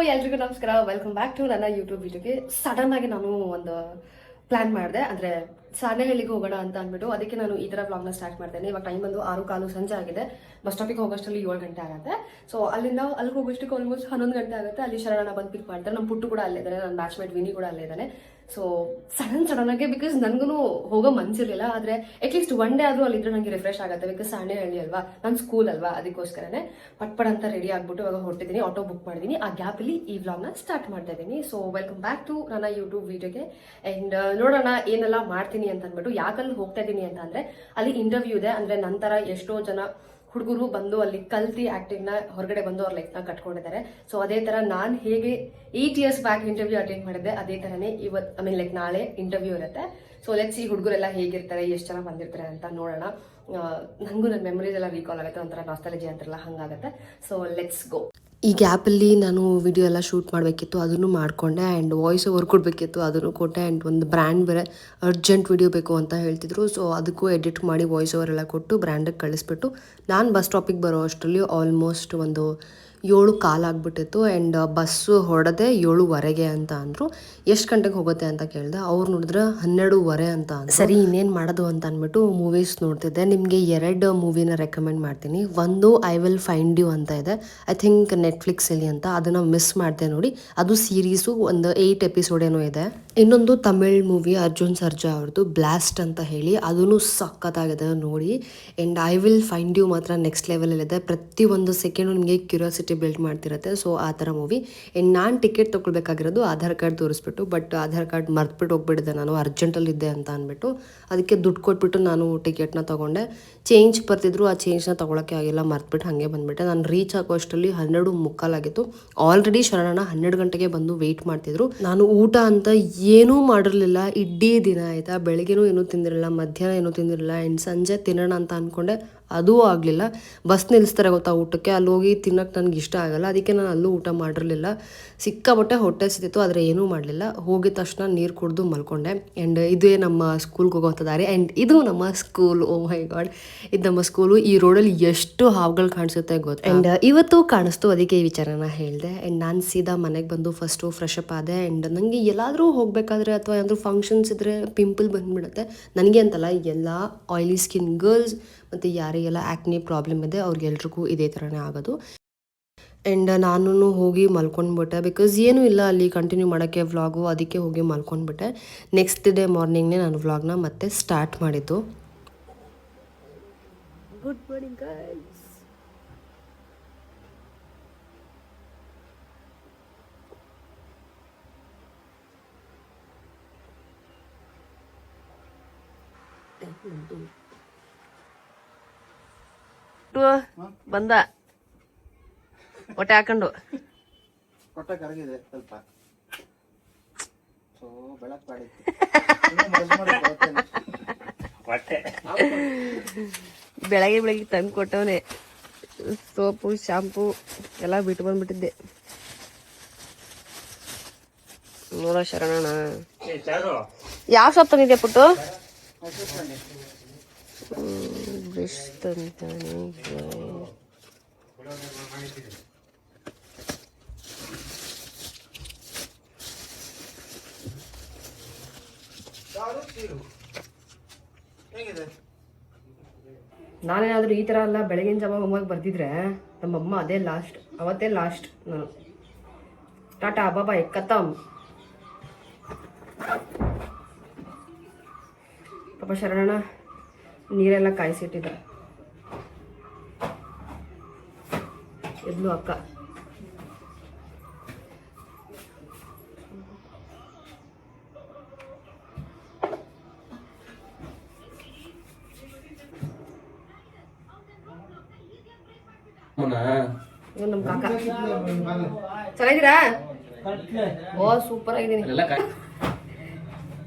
ಎಲ್ರಿಗೂ ನಮಸ್ಕಾರ. Welcome back to ನನ್ನ ಯೂಟ್ಯೂಬ್ ವಿಡಿಯೋಗೆ. ಸಡನ್ ಆಗಿ ನಾನು ಒಂದು ಪ್ಲಾನ್ ಮಾಡಿದೆ, ಅಂದ್ರೆ ಸಾಣೆಹಳ್ಳಿಗೆ ಹೋಗೋಣ ಅಂತ ಅಂದ್ಬಿಟ್ಟು ಅದಕ್ಕೆ ನಾನು ಈ ತರ ವ್ಲಾಗ್ನ ಸ್ಟಾರ್ಟ್ ಮಾಡ್ತೇನೆ. ಇವಾಗ ಟೈಮ್ ಬಂದು 6:15 ಸಂಜೆ ಆಗಿದೆ. ಬಸ್ ಸ್ಟಾಪಿಗೆ ಹೋಗೋಷ್ಟರಲ್ಲಿ 7 ಗಂಟೆ ಆಗುತ್ತೆ. ಸೊ ಅಲ್ಲಿಂದ ಅಲ್ಲಿಗೆ ಹೋಗೋಷ್ಟಕ್ಕೆ ಆಲ್ಮೋಸ್ಟ್ 11 ಗಂಟೆ ಆಗುತ್ತೆ. ಅಲ್ಲಿ ಶರಣ ಬಂದು ಪಿಕ್ ಮಾಡ್ತಾರೆ. ನಮ್ಮ ಪುಟ್ಟು ಕೂಡ ಅಲ್ಲೇ ಇದ್ದಾನೆ, ನನ್ನ ಬ್ಯಾಚ್ಮೇಟ್ ವಿನಿ ಕೂಡ ಅಲ್ಲೇ ಇದ್ದಾನೆ. ಸೊ ಸಡನ್ ಆಗಿ ಬಿಕಾಸ್ ನನಗೂ ಹೋಗೋ ಮನ್ಸಿರ್ಲಿಲ್ಲ, ಆದ್ರೆ ಅಟ್ಲೀಸ್ಟ್ ಒನ್ ಡೇ ಆದ್ರೂ ಅಲ್ಲಿದ್ರೆ ನನಗೆ ರಿಫ್ರೆಶ್ ಆಗುತ್ತೆ. ಬಿಕಾಸ್ ಸಾಣೆಹಳ್ಳಿ ಅಲ್ವಾ, ನನ್ನ ಸ್ಕೂಲ್ ಅಲ್ವಾ, ಅದಕ್ಕೋಸ್ಕರನೇ ಪಟ್ ಅಂತ ರೆಡಿ ಆಗ್ಬಿಟ್ಟು ಇವಾಗ ಹೊರಟಿದ್ದೀನಿ. ಆಟೋ ಬುಕ್ ಮಾಡಿದ್ದೀನಿ. ಆ ಗ್ಯಾಪಲ್ಲಿ ಈ ವ್ಲಾಗ್ನ ಸ್ಟಾರ್ಟ್ ಮಾಡ್ತಾ ಇದ್ದೀನಿ. ಸೊ ವೆಲ್ಕಮ್ ಬ್ಯಾಕ್ ಟು ನನ್ನ ಯೂಟ್ಯೂಬ್ ವಿಡಿಯೋಗೆ. ಅಂಡ್ ನೋಡೋಣ ಏನೆಲ್ಲ ಮಾಡ್ತೀನಿ ಅಂತ ಅಂದ್ಬಿಟ್ಟು. ಯಾಕಲ್ಲಿ ಹೋಗ್ತಾ ಇದ್ದೀನಿ ಅಂತ ಅಂದ್ರೆ ಅಲ್ಲಿ ಇಂಟರ್ವ್ಯೂ ಇದೆ. ಅಂದ್ರೆ ನಂತರ ಎಷ್ಟೋ ಜನ ಹುಡುಗರು ಬಂದು ಅಲ್ಲಿ ಕಲ್ತಿ ಆಕ್ಟಿಂಗ್ ನ ಹೊರಗಡೆ ಬಂದು ಅವ್ರ ಲೈಫ್ ನ ಕಟ್ಕೊಂಡಿದ್ದಾರೆ. ಸೊ ಅದೇ ತರ ನಾನು ಹೇಗೆ 8 years ಬ್ಯಾಕ್ ಇಂಟರ್ವ್ಯೂ ಅಟೆಂಡ್ ಮಾಡಿದ್ದೆ, ಅದೇ ತರನೇ ಇವತ್ತು ಲೈಕ್ ನಾಳೆ ಇಂಟರ್ವ್ಯೂ ಇರುತ್ತೆ. ಸೊ ಲೆಟ್ಸ್ ಈ ಹುಡುಗರೆಲ್ಲ ಹೇಗಿರ್ತಾರೆ, ಎಷ್ಟು ಜನ ಬಂದಿರ್ತಾರೆ ಅಂತ ನೋಡೋಣ. ನನಗೂ ನನ್ನ ಮೆಮೊರೀಸ್ ಎಲ್ಲ ರೀಕಾಲ್ ಆಗುತ್ತೆ, ಒಂಥರ ನಾಸ್ಟಾಲಜಿ ಅಂತಾರಲ್ಲ ಹಂಗಾಗುತ್ತೆ. So let's go. ಈ ಗ್ಯಾಪಲ್ಲಿ ನಾನು ವಿಡಿಯೋ ಎಲ್ಲ ಶೂಟ್ ಮಾಡಬೇಕಿತ್ತು, ಅದನ್ನು ಮಾಡಿಕೊಂಡೆ. ಆ್ಯಂಡ್ ವಾಯ್ಸ್ ಓವರ್ ಕೊಡಬೇಕಿತ್ತು, ಅದನ್ನು ಕೊಟ್ಟೆ. ಆ್ಯಂಡ್ ಒಂದು ಬ್ರ್ಯಾಂಡ್ ಬೇರೆ ಅರ್ಜೆಂಟ್ ವಿಡಿಯೋ ಬೇಕು ಅಂತ ಹೇಳ್ತಿದ್ರು. ಸೊ ಅದಕ್ಕೂ ಎಡಿಟ್ ಮಾಡಿ ವಾಯ್ಸ್ ಓವರ್ ಎಲ್ಲ ಕೊಟ್ಟು ಬ್ರ್ಯಾಂಡಿಗೆ ಕಳಿಸ್ಬಿಟ್ಟು ನಾನು ಬಸ್ ಸ್ಟಾಪಿಗೆ ಬರೋ ಅಷ್ಟರಲ್ಲಿ ಆಲ್ಮೋಸ್ಟ್ ಒಂದು 7:15 ಆಗ್ಬಿಟ್ಟಿತ್ತು. ಆ್ಯಂಡ್ ಬಸ್ಸು ಹೊಡೆದೆ 7:15 ಅಂತ ಅಂದರು. ಎಷ್ಟು ಗಂಟೆಗೆ ಹೋಗುತ್ತೆ ಅಂತ ಕೇಳಿದೆ. ಅವ್ರು ನೋಡಿದ್ರೆ 12:15 ಅಂತ ಅಂದ್ರು. ಸರಿ ಇನ್ನೇನು ಮಾಡೋದು ಅಂತ ಅಂದ್ಬಿಟ್ಟು ಮೂವೀಸ್ ನೋಡ್ತಿದ್ದೆ. ನಿಮಗೆ 2 ಮೂವಿನ ರೆಕಮೆಂಡ್ ಮಾಡ್ತೀನಿ. ಒಂದು ಐ ವಿಲ್ ಫೈಂಡ್ ಯು ಅಂತ ಇದೆ, ಐ ಥಿಂಕ್ ನೆಟ್ಫ್ಲಿಕ್ಸಲ್ಲಿ ಅಂತ. ಅದನ್ನು ಮಿಸ್ ಮಾಡಿದೆ ನೋಡಿ. ಅದು ಸೀರೀಸು ಒಂದು 8 ಎಪಿಸೋಡ್ ಏನೋ ಇದೆ. ಇನ್ನೊಂದು ತಮಿಳ್ ಮೂವಿ ಅರ್ಜುನ್ ಸರ್ಜಾ ಅವ್ರದ್ದು ಬ್ಲಾಸ್ಟ್ ಅಂತ ಹೇಳಿ, ಅದೂ ಸಖತ್ತಾಗಿದೆ ನೋಡಿ. And I will find you ಮಾತ್ರ ನೆಕ್ಸ್ಟ್ ಲೆವೆಲಲ್ಲಿದೆ. ಪ್ರತಿ ಒಂದು ಸೆಕೆಂಡು ನಿಮಗೆ ಕ್ಯೂರಿಯಾಸಿಟಿ ಬಿಲ್ಡ್ ಮಾಡ್ತಿರುತ್ತೆ. ಸೊ ಆ ಥರ ಮೂವಿ. ಆ್ಯಂಡ್ ನಾನು ಟಿಕೆಟ್ ತೊಗೊಳ್ಬೇಕಾಗಿರೋದು ಆಧಾರ್ ಕಾರ್ಡ್ ತೋರಿಸ್ಬಿಟ್ಟು, ಬಟ್ ಆಧಾರ್ ಕಾರ್ಡ್ ಮರ್ತ್ಬಿಟ್ಟು ಹೋಗ್ಬಿಟ್ಟಿದ್ದೆ ನಾನು, ಅರ್ಜೆಂಟಲ್ಲಿದ್ದೆ ಅಂತ ಅಂದ್ಬಿಟ್ಟು. ಅದಕ್ಕೆ ದುಡ್ಡು ಕೊಟ್ಬಿಟ್ಟು ನಾನು ಟಿಕೆಟ್ನ ತೊಗೊಂಡೆ. ಚೇಂಜ್ ಬರ್ತಿದ್ರು, ಆ ಚೇಂಜ್ನ ತೊಗೊಳಕ್ಕೆ ಆಗಿಲ್ಲ, ಮರ್ತ್ಬಿಟ್ಟು ಹಾಗೆ ಬಂದುಬಿಟ್ಟೆ. ನಾನು ರೀಚ್ ಆಗೋ ಅಷ್ಟರಲ್ಲಿ 12:45 ಆಗಿತ್ತು. ಆಲ್ರೆಡಿ ಶರಣ 12 ಗಂಟೆಗೆ ಬಂದು ವೆಯ್ಟ್ ಮಾಡ್ತಿದ್ರು. ನಾನು ಊಟ ಅಂತ ಏನೂ ಮಾಡಿರಲಿಲ್ಲ ಇಡೀ ದಿನ ಆಯಿತಾ. ಬೆಳಗ್ಗೆನೂ ಏನೂ ತಿಂದಿರಲಿಲ್ಲ, ಮಧ್ಯಾಹ್ನ ಏನೂ ತಿಂದಿರಲಿಲ್ಲ. ಆ್ಯಂಡ್ ಸಂಜೆ ತಿನ್ನೋಣ ಅಂತ ಅಂದ್ಕೊಂಡೆ, ಅದೂ ಆಗಲಿಲ್ಲ. ಬಸ್ ನಿಲ್ಲಿಸ್ತಾರೆ ಗೊತ್ತಾ ಊಟಕ್ಕೆ, ಅಲ್ಲಿ ಹೋಗಿ ತಿನ್ನೋಕ್ಕೆ ನನಗೆ ಇಷ್ಟ ಆಗಲ್ಲ. ಅದಕ್ಕೆ ನಾನು ಅಲ್ಲೂ ಊಟ ಮಾಡಿರಲಿಲ್ಲ. ಸಿಕ್ಕಾಬಟ್ಟೆ ಹೊಟ್ಟೆ ಸಿಕ್ತಿತ್ತು, ಆದರೆ ಏನೂ ಮಾಡಲಿಲ್ಲ. ಹೋಗಿದ ತಕ್ಷಣ ನೀರು ಕುಡಿದು ಮಲ್ಕೊಂಡೆ. ಆ್ಯಂಡ್ ಇದೇ ನಮ್ಮ ಸ್ಕೂಲ್ಗೆ ಹೋಗೋವಂಥ ದಾರಿ. ಆ್ಯಂಡ್ ಇದು ನಮ್ಮ ಸ್ಕೂಲ್. ಓ ಮೈ ಗಾಡ್, ಇದು ನಮ್ಮ ಸ್ಕೂಲು. ಈ ರೋಡಲ್ಲಿ ಎಷ್ಟು ಹಾವುಗಳು ಕಾಣಿಸುತ್ತೆ ಗೊತ್ತಾ. ಆ್ಯಂಡ್ ಇವತ್ತು ಕಾಣಿಸ್ತು, ಅದಕ್ಕೆ ಈ ವಿಚಾರನ ಹೇಳಿದೆ. ಆ್ಯಂಡ್ ನಾನು ಸೀದಾ ಮನೆಗೆ ಬಂದು ಫಸ್ಟು ಫ್ರೆಶ್ ಅಪ್ ಆದೆ. ಆ್ಯಂಡ್ ನನಗೆ ಎಲ್ಲಾದರೂ ಹೋಗಬೇಕಾದ್ರೆ ಅಥವಾ ಏನಾದರೂ ಫಂಕ್ಷನ್ಸ್ ಇದ್ದರೆ ಪಿಂಪಲ್ ಬಂದುಬಿಡುತ್ತೆ. ನನಗೆ ಅಂತಲ್ಲ, ಎಲ್ಲ ಆಯಿಲಿ ಸ್ಕಿನ್ ಗರ್ಲ್ಸ್ ಮತ್ತು ಯಾರಿಗೆಲ್ಲ ಆ್ಯಕ್ನಿ ಪ್ರಾಬ್ಲಮ್ ಇದೆ ಅವ್ರಿಗೆಲ್ರಿಗೂ ಇದೇ ಥರನೇ ಆಗೋದು. ಆ್ಯಂಡ್ ನಾನು ಹೋಗಿ ಮಲ್ಕೊಂಡ್ಬಿಟ್ಟೆ. ಬಿಕಾಸ್ ಏನೂ ಇಲ್ಲ ಅಲ್ಲಿ ಕಂಟಿನ್ಯೂ ಮಾಡೋಕ್ಕೆ ವ್ಲಾಗು, ಅದಕ್ಕೆ ಹೋಗಿ ಮಲ್ಕೊಂಡ್ಬಿಟ್ಟೆ. ನೆಕ್ಸ್ಟ್ ಡೇ ಮಾರ್ನಿಂಗ್ನೇ ನಾನು ವ್ಲಾಗ್ನ ಮತ್ತೆ ಸ್ಟಾರ್ಟ್ ಮಾಡಿದ್ದು. Good morning guys. ಬಂದ ಹೊಟ್ಟೆ ಹಾಕೊಂಡು ಹೊಟ್ಟೆ ಕರಗಿದೆ ಸ್ವಲ್ಪ. ಸೊ ಬೆಳಕ್ ಮಾಡಿತ್ತು ಬೆಳಗ್ಗೆ ತಂದು ಕೊಟ್ಟವನೆ. ಸೋಪು ಶಾಂಪು ಎಲ್ಲ ಬಿಟ್ಟು ಬಂದ್ಬಿಟ್ಟಿದ್ದೆ. ನೋಡ ಶರಣಣ್ಣ ಯಾವ ಸೊಪ್ಪು ತಂದಿದ್ದೆ ಪುಟ್ಟು? ಬ್ರಷ್ ತಂತಾನೆ. ನಾನೇನಾದ್ರೂ ಈ ತರ ಎಲ್ಲ ಬೆಳಗಿನ ಜಾವ ಹೋಮ್ವರ್ಕ್ ಬರ್ತಿದ್ರೆ ನಮ್ಮಮ್ಮ ಅದೇ ಲಾಸ್ಟ್, ಅವತ್ತೇ ಲಾಸ್ಟ್. ನಾನು ಟಾಟಾ ಬಾಬಾಯ್ ಖತಮ್. ಪಾಪ ಶರಣ ನೀರೆಲ್ಲ ಕಾಯಿಸಿಟ್ಟಿದ್ದ. ಎದ್ಲು ಅಕ್ಕ. ನಮ್ ಕಾಕ ಚೆನ್ನಾಗಿದ್ದೀರಾ? ಓ ಸೂಪರ್ ಆಗಿದ್ದೀನಿ.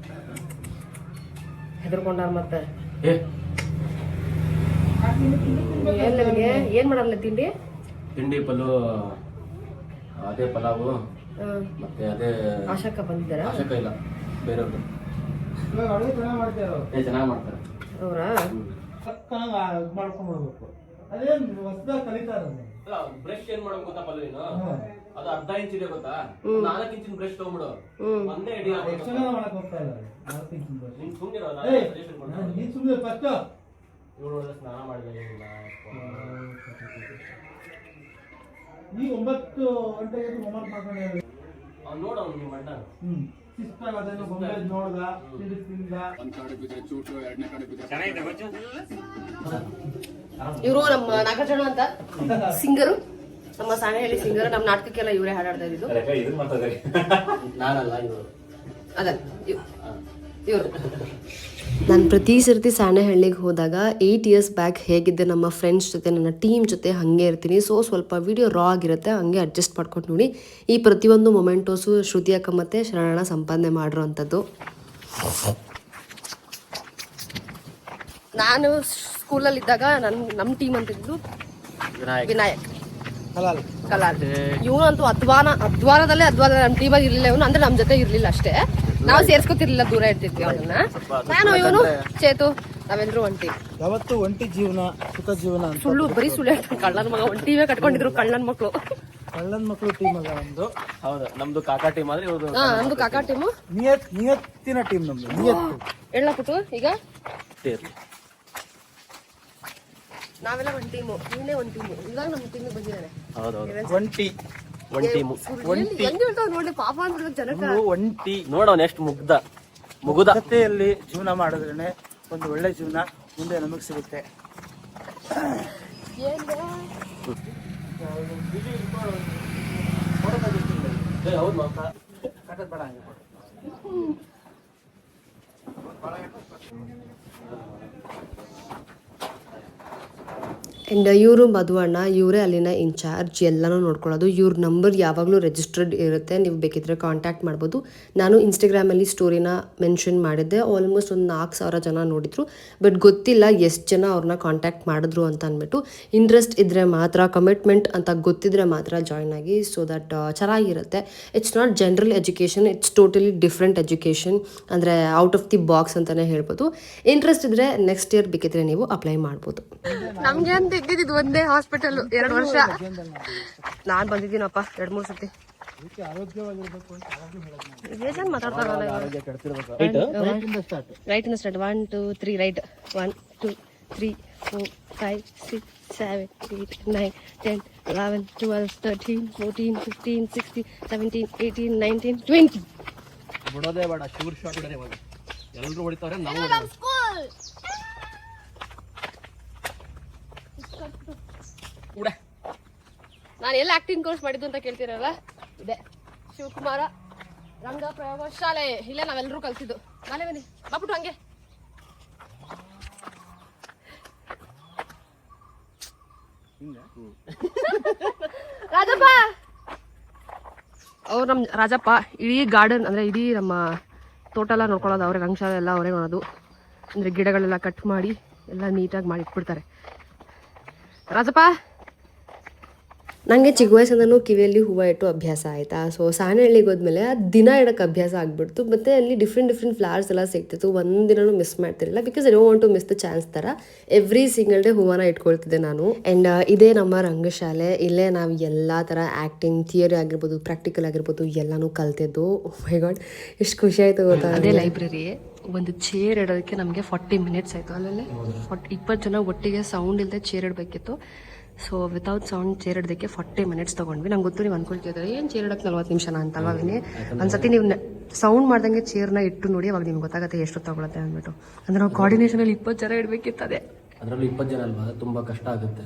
ಹೆದರ್ಕೊಂಡಾರ ಮತ್ತೆ. ಏನ್ ಮಾಡಲ್ಲ ತಿಂಡಿ? ತಿಂಡಿ ಪಲ್ಲು, ಅದೇ ಪಲಾವು ಮತ್ತೆ ಅದೇ. ಆಶಾಕ ಬಂದಿದ್ದಾರ? ಆಶಾಕ ಇಲ್ಲ, ಬೇರೆಯವ್ರದ್ದು. ಚೆನ್ನಾಗಿ ಮಾಡ್ತಾರೆ ಅವರಾ? ಮಾಡ್ಕೊಂಡ್ಬಿಡ್ಬೇಕು. ಅದೇನು ಹೊಸದಾಗಿ ಕಲಿತಾರ. ಬ್ರಷ್ ಏನ್ ಮಾಡೋದು ಗೊತ್ತಾ ಪಲ್ಲು? ಅದು ಅರ್ಧ ಇಂಚ್ ಇದೆ ಗೊತ್ತಾ, 4 ಇಂಚಿನ ಬ್ರಷ್ ತಗೊಂಡ್ಬಿಡು, ಒಂದೇ ಅಡಿ ಇವಳು ಸ್ನಾನ ಮಾಡಿದೆ ಈಗ 9 ಗಂಟೆಗೆ ಹೋಮ್ವರ್ಕ್ ಮಾಡ್ಕೊಂಡು ಅವ್ನು ನೋಡು, ಅವ್ನು ನಿಮ್ಮ ಅಣ್ಣ ನೋಡ್ದ ಇವರು ನಮ್ಮ ನಾಗಾರ್ಜುನ ಅಂತ ಸಿಂಗರು, ನಮ್ಮ ಸಾಣೆಹಳ್ಳಿ ಸಿಂಗರ್. ನಮ್ಮ ನಾಟಕಕ್ಕೆಲ್ಲ ಇವರೇ ಹಾಡಾಡ್ತಾ ಇದ್ದು. ನಾನಲ್ಲ ಇವರು. ಅದ ಇವರು. ನಾನು ಪ್ರತಿ ಸರ್ತಿ ಸಾಣೆಹಳ್ಳಿಗೆ ಹೋದಾಗ 8 ಇಯರ್ಸ್ ಬ್ಯಾಕ್ ಹೇಗಿದ್ದೆ ನಮ್ಮ ಫ್ರೆಂಡ್ಸ್ ಜೊತೆ, ನನ್ನ ಟೀಮ್ ಜೊತೆ ಹಾಗೆ ಇರ್ತೀನಿ. ಸೊ ಸ್ವಲ್ಪ ವಿಡಿಯೋ ರಾ ಆಗಿರುತ್ತೆ, ಹಂಗೆ ಅಡ್ಜಸ್ಟ್ ಮಾಡ್ಕೊಂಡು ನೋಡಿ. ಈ ಪ್ರತಿಯೊಂದು ಮೊಮೆಂಟೋಸು ಶ್ರುತಿ ಅಕ್ಕ ಮತ್ತು ಶರಣಣ್ಣ ಸಂಪಾದನೆ ಮಾಡಿರೋ ಅಂಥದ್ದು. ನಾನು ಸ್ಕೂಲಲ್ಲಿದ್ದಾಗ ನಮ್ಮ ಟೀಮ್ ಅಂತಿದ್ದು ವಿನಾಯಕ್ ಕಲಾಲ್. ಇವನಂತೂ ಅಧ್ವಾನದಲ್ಲೇ ನಮ್ಮ ಟೀಮಾಗಿ ಇರಲಿಲ್ಲ. ಇವನು ಅಂದ್ರೆ ನಮ್ಮ ಜೊತೆ ಇರ್ಲಿಲ್ಲ ಅಷ್ಟೇ, ನಾವು ಸೇರ್ಸ್ಕೊತಿರ್ಲಿಲ್ಲ, ದೂರ ಇರ್ತಿದ್ವಿ ಅವನನ್ನ. ನಾನು ಇವನು ಚೇತು ನಾವೆಲ್ಲರೂ ಒಂಟಿ. ಯಾವತ್ತು ಒಂಟಿ ಜೀವನ ಸುಖ ಜೀವನ. ಸುಳ್ಳು, ಬರೀ ಸುಳ್ಳು ಹೇಳ್ತಾರೆ. ಕಳ್ಳನ ಮಗ ಒಂಟಿವೇ ಕಟ್ಕೊಂಡಿದ್ರು ಕಳ್ಳನ ಮಕ್ಕಳು. ಕಳ್ಳನ ಮಕ್ಕಳು ಟೀಮ್ ಅಲ್ಲ ನಮ್ದು. ಹೌದು, ನಮ್ದು ಕಾಕಾ ಟೀಮ್ ಆದ್ರೆ ಇವ್ರದ್ದು ನಮ್ದು ಕಾಕಾ ಟೀಮು. ನಿಯತ್ತಿನ ಟೀಮ್ ನಮ್ದು. ನಿಯತ್ತು ಹೇಳಪ್ಪು ಈಗ ಇರ್ಲಿ. ನಾವೆಲ್ಲ ಒಂದ್ ಟೀಮು, ನೀನೇ ಒಂದ್ ಟೀಮು. ಇವಾಗ ನಮ್ಮ ಟೀಮಿಗೆ ಬಂದಿದ್ದಾನೆ. ಹೌದೌದು, ಒಂಟಿ ಹೆಂಗ್ ಹೇಳ್ತಾವ್ ನೋಡಿ, ಪಾಪ ಅಂದ್ಬಿಡ್ಬೇಕು ಜನಕ್ಕ. ಒಂಟಿ ನೋಡವ್ ಎಷ್ಟು ಮುಗುದ ಜೊತೆಯಲ್ಲಿ ಜೀವನ ಮಾಡಿದ್ರೆ ಒಂದು ಒಳ್ಳೆ ಜೀವನ ಮುಂದೆ ನಮಗ್ ಸಿಗುತ್ತೆ. ಹೌದು ಮಾತ್ರ ಆ್ಯಂಡ್ ಇವರು ಮಧು ಅಣ್ಣ, ಇವರೇ ಅಲ್ಲಿನ ಇನ್ಚಾರ್ಜ್, ಎಲ್ಲನೂ ನೋಡ್ಕೊಳ್ಳೋದು. ಇವ್ರ ನಂಬರ್ ಯಾವಾಗಲೂ ರಿಜಿಸ್ಟರ್ಡ್ ಇರುತ್ತೆ, ನೀವು ಬೇಕಿದ್ರೆ ಕಾಂಟ್ಯಾಕ್ಟ್ ಮಾಡ್ಬೋದು. ನಾನು ಇನ್ಸ್ಟಾಗ್ರಾಮಲ್ಲಿ ಸ್ಟೋರಿನ ಮೆನ್ಷನ್ ಮಾಡಿದ್ದೆ. ಆಲ್ಮೋಸ್ಟ್ ಒಂದು 4,000 ಜನ ನೋಡಿದ್ರು. ಬಟ್ ಗೊತ್ತಿಲ್ಲ ಎಷ್ಟು ಜನ ಅವ್ರನ್ನ ಕಾಂಟ್ಯಾಕ್ಟ್ ಮಾಡಿದ್ರು ಅಂತ ಅಂದ್ಬಿಟ್ಟು. ಇಂಟ್ರೆಸ್ಟ್ ಇದ್ದರೆ ಮಾತ್ರ, ಕಮಿಟ್ಮೆಂಟ್ ಅಂತ ಗೊತ್ತಿದ್ರೆ ಮಾತ್ರ ಜಾಯ್ನ್ ಆಗಿ. ಸೊ ದಟ್ ಚೆನ್ನಾಗಿರುತ್ತೆ. It's not general education, it's totally different education. ಅಂದರೆ ಔಟ್ ಆಫ್ ದಿ ಬಾಕ್ಸ್ ಅಂತಲೇ ಹೇಳ್ಬೋದು. ಇಂಟ್ರೆಸ್ಟ್ ಇದ್ದರೆ ನೆಕ್ಸ್ಟ್ ಇಯರ್ ಬೇಕಿದ್ರೆ ನೀವು ಅಪ್ಲೈ ಮಾಡ್ಬೋದು. ನಮಗೆ ಅಂತ ಇದ್ದಿದ್ದು ಒಂದೇ ಹಾಸ್ಪಿಟಲ್ 2 ವರ್ಷ. ನಾನು ಬಂದಿದ್ದೀನಪ್ಪ 2-3 ಸತಿ. ಬೇಜಾನ್ ಮಾತಾಡ್ತಾರಲ್ಲ. ರೈಟ್ ಇಂದ ಸ್ಟಾರ್ಟ್. 1 2 3 ರೈಟ್. 1 2 3 4 5 6 7 8 9 10 11 12 13 14 15 16 17 18 19 20. ಬಿಡೋದೇ ಬೇಡ, ಶೂರ್ ಶಾಟ್ ಇಡೋದೇ ಇವಾಗ. ಎಲ್ಲರೂ ಹೊಡಿತಾರೆ, ನಾವು ನಾನು ಎಲ್ಲ ಆಕ್ಟಿಂಗ್ ಕೋರ್ಸ್ ಮಾಡಿದ್ದು ಅಂತ ಕೇಳ್ತೀರಲ್ಲ, ಇದೆ ಶಿವಕುಮಾರ ರಂಗ ಪ್ರಯೋಗ ಶಾಲೆ. ಇಲ್ಲೇ ನಾವೆಲ್ಲರೂ ಕಲ್ತಿದ್ದು. ನಾಳೆ ಬನ್ನಿ ಬಾಪುಟ್ಟು ಹಂಗೆ. ರಾಜಪ್ಪ ಅವ್ರು ನಮ್ಮ ರಾಜಪ್ಪ ಇಡೀ ಗಾರ್ಡನ್ ಅಂದರೆ ಇಡೀ ನಮ್ಮ ತೋಟ ಎಲ್ಲ ನೋಡ್ಕೊಳ್ಳೋದು ಅವ್ರಿಗೆ. ರಂಗಶಾಲೆ ಎಲ್ಲ ಅವರೇ ನೋಡೋದು. ಅಂದರೆ ಗಿಡಗಳೆಲ್ಲ ಕಟ್ ಮಾಡಿ ಎಲ್ಲ ನೀಟಾಗಿ ಮಾಡಿ ಇಟ್ಬಿಡ್ತಾರೆ. ರಾಜಪ್ಪ, ನನಗೆ ಚಿಕ್ಕ ವಯಸ್ಸಿಂದನೂ ಕಿವಿಯಲ್ಲಿ ಹೂವು ಇಟ್ಟು ಅಭ್ಯಾಸ ಆಯಿತಾ. ಸೊ ಸಾಣೆಹಳ್ಳಿಗೆ ಹೋದ್ಮೇಲೆ ಅದು ದಿನ ಇಡೋಕ್ಕೆ ಅಭ್ಯಾಸ ಆಗಿಬಿಡ್ತು. ಮತ್ತು ಅಲ್ಲಿ ಡಿಫ್ರೆಂಟ್ ಫ್ಲವರ್ಸ್ ಎಲ್ಲ ಸಿಗ್ತಿತ್ತು. ಒಂದಿನೂ ಮಿಸ್ ಮಾಡ್ತಿರಲಿಲ್ಲ. Because I don't want to miss the chance ಥರ ಎವ್ರಿ ಸಿಂಗಲ್ ಡೇ ಹೂವನ್ನ ಇಟ್ಕೊಳ್ತಿದ್ದೆ ನಾನು. ಆ್ಯಂಡ್ ಇದೇ ನಮ್ಮ ರಂಗಶಾಲೆ. ಇಲ್ಲೇ ನಾವು ಎಲ್ಲ ಥರ ಆ್ಯಕ್ಟಿಂಗ್, ಥಿಯರಿ ಆಗಿರ್ಬೋದು, ಪ್ರಾಕ್ಟಿಕಲ್ ಆಗಿರ್ಬೋದು ಎಲ್ಲನೂ ಕಲ್ತಿದ್ದು. ಮೈ ಗಾಡ್, ಎಷ್ಟು ಖುಷಿ ಆಯಿತು ಗೊತ್ತಾ. ಅದೇ ಲೈಬ್ರರಿ. ಒಂದು ಚೇರ್ ಇಡೋದಕ್ಕೆ ನಮಗೆ 40 ಮಿನಿಟ್ಸ್ ಆಯಿತು. ಅಲ್ಲಲ್ಲೇ 20 ಜನ ಒಟ್ಟಿಗೆ ಸೌಂಡ್ ಇಲ್ಲದೆ ಚೇರ್ ಇಡಬೇಕಿತ್ತು. ಸೊ ವಿತೌಟ್ ಸೌಂಡ್ ಚೇರ್ ಇಡೋದಕ್ಕೆ 40 ಮಿನಿಟ್ಸ್ ತೊಗೊಂಡ್ವಿ. ನಂಗೆ ಗೊತ್ತು ನೀವು ಅನ್ಕೊಳ್ತಿದ್ದಾರೆ ಏನು ಚೇರ್ ಇಡೋಕ್ಕೆ 40 ನಿಮಿಷನ ಅಂತಲ್ವಾ ವಿನಿ. ಒಂದ್ಸತಿ ನೀವು ಸೌಂಡ್ ಮಾಡ್ದಂಗೆ ಚೇರ್ನ ಇಟ್ಟು ನೋಡಿ, ಅವಾಗ ನಿಮ್ಗೆ ಗೊತ್ತಾಗುತ್ತೆ ಎಷ್ಟು ತಗೊಳುತ್ತೆ ಅಂದ್ಬಿಟ್ಟು. ಅಂದ್ರೆ ನಾವು ಕೋಆರ್ಡಿನೇಷನಲ್ಲಿ 20 ಜನ ಇಡಬೇಕಿತ್ತು. ಅದೇ ಅದರಲ್ಲೂ 20 ಜನ ಅಲ್ವಾ, ತುಂಬ ಕಷ್ಟ ಆಗುತ್ತೆ.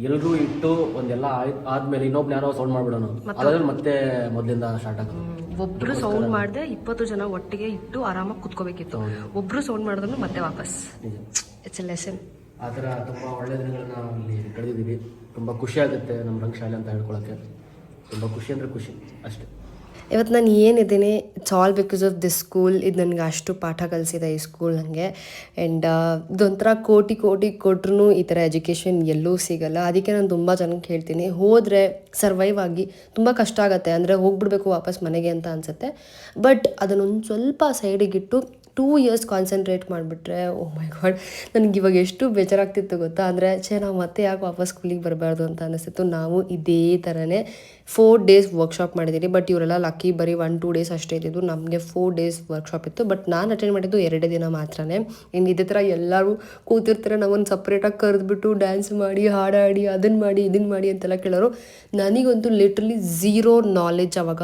ಎಲ್ಲರೂ ಇಟ್ಟು ಒಂದೆಲ್ಲ ಆದ್ಮೇಲೆ ಇನ್ನೊಬ್ರು ಯಾರೋ ಸೌಂಡ್ ಮಾಡ್ಬಿಡೋಣ, ಅದ್ರಲ್ಲಿ ಮತ್ತೆ ಮೊದಲಿಂದ ಸ್ಟಾರ್ಟ್ ಆಗುತ್ತೆ. ಒಬ್ರು ಸೌಂಡ್ ಮಾಡದೆ 20 ಜನ ಒಟ್ಟಿಗೆ ಇಟ್ಟು ಆರಾಮಾಗಿ ಕುತ್ಕೋಬೇಕಿತ್ತು. ಒಬ್ರು ಸೌಂಡ್ ಮಾಡಿದ್ರು ಮತ್ತೆ ವಾಪಸ್. It's A lesson. ಆ ಥರ ತುಂಬ ಒಳ್ಳೆಯ ದಿನಗಳನ್ನ ಇಲ್ಲಿ ಕಳೆದಿದ್ದೀವಿ. ತುಂಬ ಖುಷಿ ಆಗುತ್ತೆ ನಮ್ಮ ರಂಗಶಾಲೆ ಅಂತ ಹೇಳ್ಕೊಳಕ್ಕೆ. ತುಂಬ ಖುಷಿ ಅಂದರೆ ಖುಷಿ ಅಷ್ಟೇ. ಇವತ್ತು ನಾನು ಏನಿದ್ದೀನಿ, it's all because of this school. ಇದು ನನಗೆ ಅಷ್ಟು ಪಾಠ ಕಲಿಸಿದೆ ಈ ಸ್ಕೂಲ್ ನನಗೆ. ಆ್ಯಂಡ್ ಇದೊಂಥರ ಕೋಟಿ ಕೊಟ್ಟರು ಈ ಥರ ಎಜುಕೇಷನ್ ಎಲ್ಲೂ ಸಿಗಲ್ಲ. ಅದಕ್ಕೆ ನಾನು ತುಂಬ ಜನಕ್ಕೆ ಹೇಳ್ತೀನಿ, ಹೋದರೆ ಸರ್ವೈವ್ ಆಗಿ. ತುಂಬ ಕಷ್ಟ ಆಗುತ್ತೆ, ಅಂದರೆ ಹೋಗ್ಬಿಡ್ಬೇಕು ವಾಪಸ್ ಮನೆಗೆ ಅಂತ ಅನಿಸುತ್ತೆ. ಬಟ್ ಅದನ್ನೊಂದು ಸ್ವಲ್ಪ ಸೈಡಿಗಿಟ್ಟು 2 ಇಯರ್ಸ್ ಕಾನ್ಸಂಟ್ರೇಟ್ ಮಾಡಿಬಿಟ್ರೆ ಓ ಮೈ ಗಾಡ್ ನನಗೆ ಇವಾಗ ಎಷ್ಟು ಬೇಜಾರಾಗ್ತಿತ್ತು ಗೊತ್ತಾ. ಅಂದರೆ ನಾವು ಮತ್ತೆ ಯಾಕೆ ವಾಪಸ್ ಸ್ಕೂಲಿಗೆ ಬರಬಾರ್ದು ಅಂತ ಅನಿಸ್ತಿತ್ತು. ನಾವು ಇದೇ ಥರನೇ 4 ಡೇಸ್ ವರ್ಕ್ಶಾಪ್ ಮಾಡಿದ್ದೀನಿ. ಬಟ್ ಇವರೆಲ್ಲ ಲಕ್ಕಿ ಬರೀ 1-2 ಡೇಸ್ ಅಷ್ಟೇ ಇದ್ದಿದ್ದು. ನಮಗೆ 4 ಡೇಸ್ ವರ್ಕ್ಶಾಪ್ ಇತ್ತು. ಬಟ್ ನಾನು ಅಟೆಂಡ್ ಮಾಡಿದ್ದು 2 ದಿನ ಮಾತ್ರನೇ. ಇನ್ನು ಇದೇ ಥರ ಎಲ್ಲರೂ ಕೂತಿರ್ತಾರೆ, ನಾವೊಂದು ಸಪ್ರೇಟಾಗಿ ಕರೆದ್ಬಿಟ್ಟು ಡ್ಯಾನ್ಸ್ ಮಾಡಿ ಹಾಡಾಡಿ ಅದನ್ನು ಮಾಡಿ ಇದನ್ನು ಮಾಡಿ ಅಂತೆಲ್ಲ ಕೇಳೋರು. ನನಗಂತೂ ಲಿಟ್ರಲಿ ಝೀರೋ ನಾಲೆಜ್. ಅವಾಗ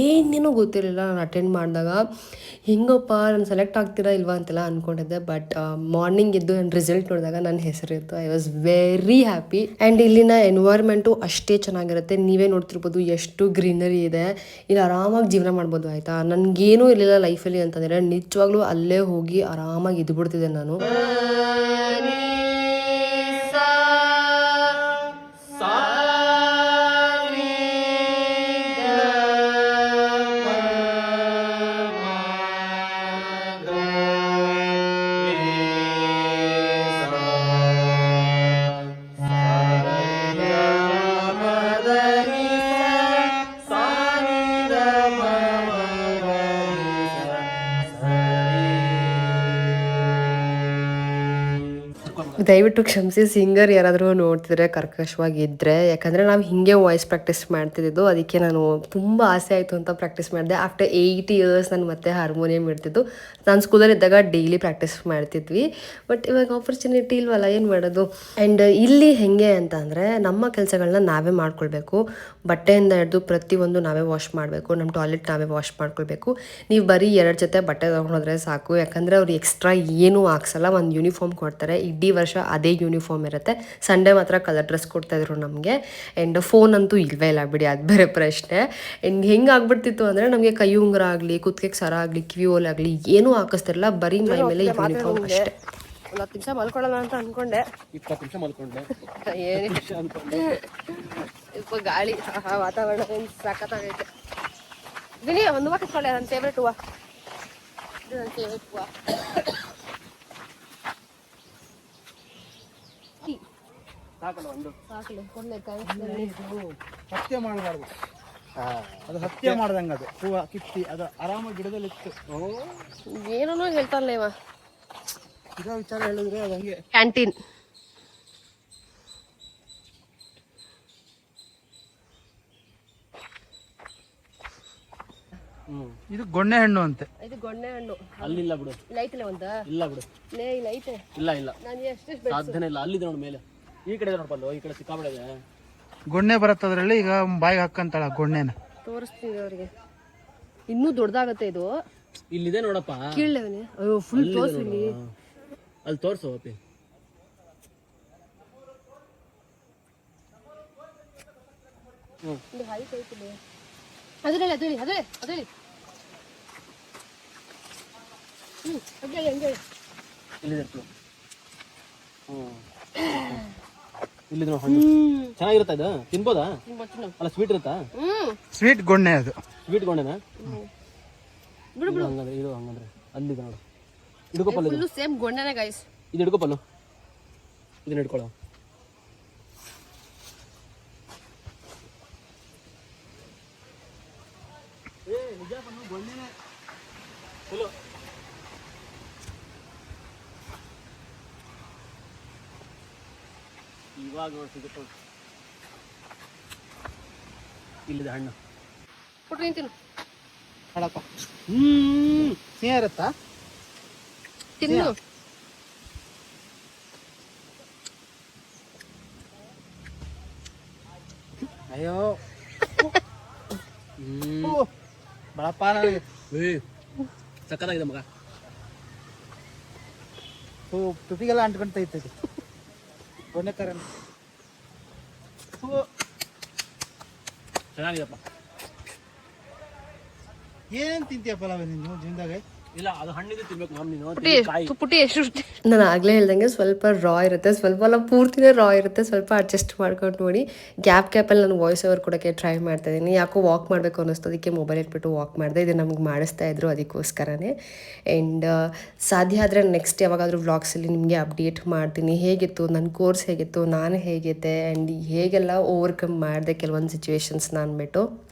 ಏನೇನೋ ಗೊತ್ತಿರಲಿಲ್ಲ. ನಾನು ಅಟೆಂಡ್ ಮಾಡಿದಾಗ ಹೆಂಗಪ್ಪ ನಾನು ಸೆಲೆಕ್ಟ್ ಆಗ್ತೀರಾ ಇಲ್ವಾ ಅಂತೆಲ್ಲ ಅಂದ್ಕೊಂಡಿದ್ದೆ. ಬಟ್ ಮಾರ್ನಿಂಗ್ ಎದ್ದು ನನ್ನ ರಿಸಲ್ಟ್ ನೋಡಿದಾಗ ನನ್ನ ಹೆಸರಿತ್ತು. I was very happy. And ಇಲ್ಲಿನ ಎನ್ವೈರ್ಮೆಂಟು ಅಷ್ಟೇ ಚೆನ್ನಾಗಿರುತ್ತೆ. ನೀವೇ ನೋಡ್ತಿರ್ಬೋದು ಎಷ್ಟು ಗ್ರೀನರಿ ಇದೆ. ಇಲ್ಲಿ ಆರಾಮಾಗಿ ಜೀವನ ಮಾಡ್ಬೋದು ಆಯಿತಾ. ನನಗೇನೂ ಇರಲಿಲ್ಲ ಲೈಫಲ್ಲಿ ಅಂತಂದರೆ ನಿಜವಾಗ್ಲೂ ಅಲ್ಲೇ ಹೋಗಿ ಆರಾಮಾಗಿ ಇದ್ಬಿಡ್ತಿದ್ದೆ ನಾನು. ದಯವಿಟ್ಟು ಕ್ಷಮಿಸಿ, ಸಿಂಗರ್ ಯಾರಾದರೂ ನೋಡ್ತಿದ್ರೆ ಕರ್ಕಶವಾಗಿದ್ದರೆ. ಯಾಕಂದರೆ ನಾವು ಹೀಗೆ ವಾಯ್ಸ್ ಪ್ರಾಕ್ಟೀಸ್ ಮಾಡ್ತಿದ್ದು. ಅದಕ್ಕೆ ನಾನು ತುಂಬ ಆಸೆ ಆಯಿತು ಅಂತ ಪ್ರಾಕ್ಟೀಸ್ ಮಾಡಿದೆ. ಆಫ್ಟರ್ 8 ಇಯರ್ಸ್ ನಾನು ಮತ್ತೆ ಹಾರ್ಮೋನಿಯಂ ಇಡ್ತಿದ್ದು. ನಾನು ಸ್ಕೂಲಲ್ಲಿದ್ದಾಗ ಡೈಲಿ ಪ್ರಾಕ್ಟೀಸ್ ಮಾಡ್ತಿದ್ವಿ. ಬಟ್ ಇವಾಗ ಆಪರ್ಚುನಿಟಿ ಇಲ್ವಲ್ಲ, ಏನು ಮಾಡೋದು. ಆ್ಯಂಡ್ ಇಲ್ಲಿ ಹೆಂಗೆ ಅಂತ ಅಂದರೆ ನಮ್ಮ ಕೆಲಸಗಳನ್ನ ನಾವೇ ಮಾಡ್ಕೊಳ್ಬೇಕು. ಬಟ್ಟೆಯಿಂದ ಹಿಡಿದು ಪ್ರತಿಯೊಂದು ನಾವೇ ವಾಶ್ ಮಾಡಬೇಕು. ನಮ್ಮ ಟಾಯ್ಲೆಟ್ ನಾವೇ ವಾಶ್ ಮಾಡ್ಕೊಳ್ಬೇಕು. ನೀವು ಬರೀ 2 ಜೊತೆ ಬಟ್ಟೆ ತೊಗೊಂಡೋದ್ರೆ ಸಾಕು. ಯಾಕಂದರೆ ಅವ್ರು ಎಕ್ಸ್ಟ್ರಾ ಏನೂ ಹಾಕ್ಸಲ್ಲ. ಒಂದು ಯೂನಿಫಾರ್ಮ್ ಕೊಡ್ತಾರೆ. ಇಡೀ ವರ್ಷ ಅದೇ ಯೂನಿಫಾರ್ಮ್ ಇರುತ್ತೆ. ಸಂಡೇ ಮಾತ್ರ ಕಲರ್ ಡ್ರೆಸ್ ಕೊಡ್ತಾಯಿದ್ರು ನಮಗೆ. ಆ್ಯಂಡ್ ಫೋನ್ ಅಂತೂ ಇಲ್ಲವೇ ಇಲ್ಲ ಬಿಡಿ, ಅದು ಬೇರೆ ಪ್ರಶ್ನೆ. ಆ್ಯಂಡ್ ಹೆಂಗೆ ಆಗ್ಬಿಡ್ತಿತ್ತು ಅಂದರೆ ನಮಗೆ ಕೈ ಉಂಗುರ ಆಗಲಿ, ಕುತ್ತಿಗೆಗೆ ಸರ ಆಗಲಿ, ಕಿವಿ ಓಲೆ ಆಗಲಿ ಏನೂ ಹಾಕಿಸ್ತಿರಲ್ಲ. ಬರೀ ಮೈ ಮೇಲೆ ಯೂನಿಫಾರ್ಮ್ ಅಷ್ಟೇ. ಒಂದು 10 ನಿಮಿಷ ಮಲ್ಕೊಳ್ಳೋಣ ಅಂತ ಅಂದ್ಕೊಂಡೆ. 20 ನಿಮಿಷ ಮಲ್ಕೊಂಡೆ. ಸ್ವಲ್ಪ ಗಾಳಿ ವಾತಾವರಣ ಏನು ಸಖತ್ತಾಗೈತೆ. ವಿನಿ ಒಂದು ಹೂವು ಕಿತ್ಕೊಳ್ಳೆ, ನನ್ನ ಫೇವ್ರೆಟ್ ಹೂವು. ಇದು ನನ್ನ ಫೇವ್ರೆಟ್ ಹೂವು. ಹತ್ಯೆ ಮಾಡಬಾರ್ದು. ಅದು ಹತ್ಯೆ ಮಾಡ್ದಂಗೆ. ಅದು ಹೂವು ಕಿತ್ತಿ ಅದು ಆರಾಮಾಗಿ ಗಿಡದಲ್ಲಿ ಇತ್ತು. ಏನೋ ಹೇಳ್ತಾರಲ್ಲ ಇವ. ಇರೋ ವಿಚಾರ ಹೇಳಿದ್ರೆ ಅದು ಹಂಗೆ. ಕ್ಯಾಂಟೀನ್ ಇದು ಗೊಣ್ಣೆ ಹಣ್ಣು ಅಂತೆ. ಇದು ಗೊಣ್ಣೆ ಹಣ್ಣು. ಅಲ್ಲಿಲ್ಲ ಬಿಡು. ಲೈಟ್ ಒಂದ ಇಲ್ಲ ಬಿಡು. ಲೈಟ್ ಇಲ್ಲ ಇಲ್ಲ, ನಾನು ಎಷ್ಟು ಸಾಧ್ಯನೇ ಇಲ್ಲ. ಅಲ್ಲಿದೆ ನೋಡಿ ಮೇಲೆ. ಈ ಕಡೆ ನೋಡ್ಬಲ್ಲು, ಈ ಕಡೆ ಸಿಕ್ಕಾಬಿಡೆ ಇದೆ. ಗೊಣ್ಣೆ ಬರುತ್ತದ್ರಲ್ಲಿ. ಈಗ ಬಾಯಿಗೆ ಹಾಕಂತಾಳ ಗೊಣ್ಣೆನ. ತೋರಿಸ್ತೀನಿ ಅವ್ರಿಗೆ. ಇನ್ನೂ ದೊಡ್ಡದಾಗತ್ತೆ ಇದು. ಇಲ್ಲಿದೆ ನೋಡಪ್ಪ. ಕೀಳವನೇ. ಅಯ್ಯೋ ಫುಲ್ ತೋರಿಸಿ. ಅಲ್ಲಿ ತೋರ್ಸು ಅಪ್ಪಿ. ಇದು ಹೈಟ್ ಐತಿಲ್ಲ. ಅದ್ರಲ್ಲಿ ಅದ್ರಲ್ಲಿ ಅದ್ರಲ್ಲಿ ಅದ್ರಲ್ಲಿ ಇಲ್ಲಿದೆ. ಇಲ್ಲಿದೆ ನೋಡಿ ಹಣ್ಣು. ಚೆನ್ನಾಗಿರುತ್ತಾ ಇದು? ತಿನ್ಬೋದಾ? ಅಲ್ಲ ಸ್ವೀಟ್ ಇರುತ್ತಾ? ಸ್ವೀಟ್ ಗೊಣ್ಣೆ ಅದು. ಸ್ವೀಟ್ ಗೊಂಡೆನಾ? ಹಂಗಂದ್ರೆ ಇದು ಹಂಗಂದ್ರೆ ಅಲ್ಲಿದೆ ನೋಡು. ಹಿಡ್ಕೋಪಲ್ಲು. ಫುಲ್ಲು ಸೇಮ್ ಗೊಂಡೆನೇ ಗೈಸ್. ಇದು ಹಿಡ್ಕೋಪಲ್ಲು. ಇದನ್ನ ಹಿಡ್ಕೊಳ್ಳೋ. ಇವಾಗ ನೋಡಿ ಸಿಗುತ್ತೆ. ಇಲ್ಲಿದೆ ಹಣ್ಣು. ಕೊಟ್ಟು ನಿಂತೀನಿ. ಹೇಳಪ್ಪ. ಸಿಹಿ ಇರುತ್ತಾ? ತಿನ್ನು. ಅಯ್ಯೋ ಬಳಪ್ಪ ನನಗೆ. ಸಕ್ಕತ್ತಾಗಿದೆ ಮಗ. ತುಟಿಗೆಲ್ಲ ಅಂಟ್ಕೊಂತೈತೆ ಗೊಣ್ಣೆ ತರ. ಚೆನ್ನಾಗಿದೆಪ್ಪ. ಏನ್ ತಿಂತೀಯಪ್ಪ ನೀನು ಜೀವನದಾಗ? ಇಲ್ಲ, ಅದು ಹಣ್ಣಿಗೆ ತಿನ್ಬೇಕು ಮ್ಯಾಮ್ ನೀನು. ಪುಟಿ ಎಷ್ಟು ನಾನು ಆಗಲೇ ಹೇಳ್ದಂಗೆ ಸ್ವಲ್ಪ ರಾ ಇರುತ್ತೆ, ಸ್ವಲ್ಪ ಎಲ್ಲ ಪೂರ್ತಿನೇ ರಾ ಇರುತ್ತೆ. ಸ್ವಲ್ಪ ಅಡ್ಜಸ್ಟ್ ಮಾಡ್ಕೊಂಡು ನೋಡಿ. ಗ್ಯಾಪಲ್ಲಿ ನಾನು ವಾಯ್ಸ್ ಓವರ್ ಕೊಡೋಕ್ಕೆ ಟ್ರೈ ಮಾಡ್ತಾ ಇದ್ದೀನಿ. ಯಾಕೋ ವಾಕ್ ಮಾಡಬೇಕು ಅನ್ನಿಸ್ತು, ಅದಕ್ಕೆ ಮೊಬೈಲ್ ಇಟ್ಬಿಟ್ಟು ವಾಕ್ ಮಾಡಿದೆ. ಇದು ನಮ್ಗೆ ಮಾಡಿಸ್ತಾ ಇದ್ರು, ಅದಕ್ಕೋಸ್ಕರನೇ. ಆ್ಯಂಡ್ ಸಾಧ್ಯ ಆದರೆ ನೆಕ್ಸ್ಟ್ ಯಾವಾಗಾದರೂ ವ್ಲಾಗ್ಸಲ್ಲಿ ನಿಮಗೆ ಅಪ್ಡೇಟ್ ಮಾಡ್ತೀನಿ. ಹೇಗಿತ್ತು ನನ್ನ ಕೋರ್ಸ್, ಹೇಗಿತ್ತು ನಾನು ಹೇಗಿದ್ದೆ, ಆ್ಯಂಡ್ ಹೇಗೆಲ್ಲ ಓವರ್ಕಮ್ ಮಾಡಿದೆ ಕೆಲವೊಂದು ಸಿಚುವೇಶನ್ಸ್ನ ಅಂದ್ಬಿಟ್ಟು.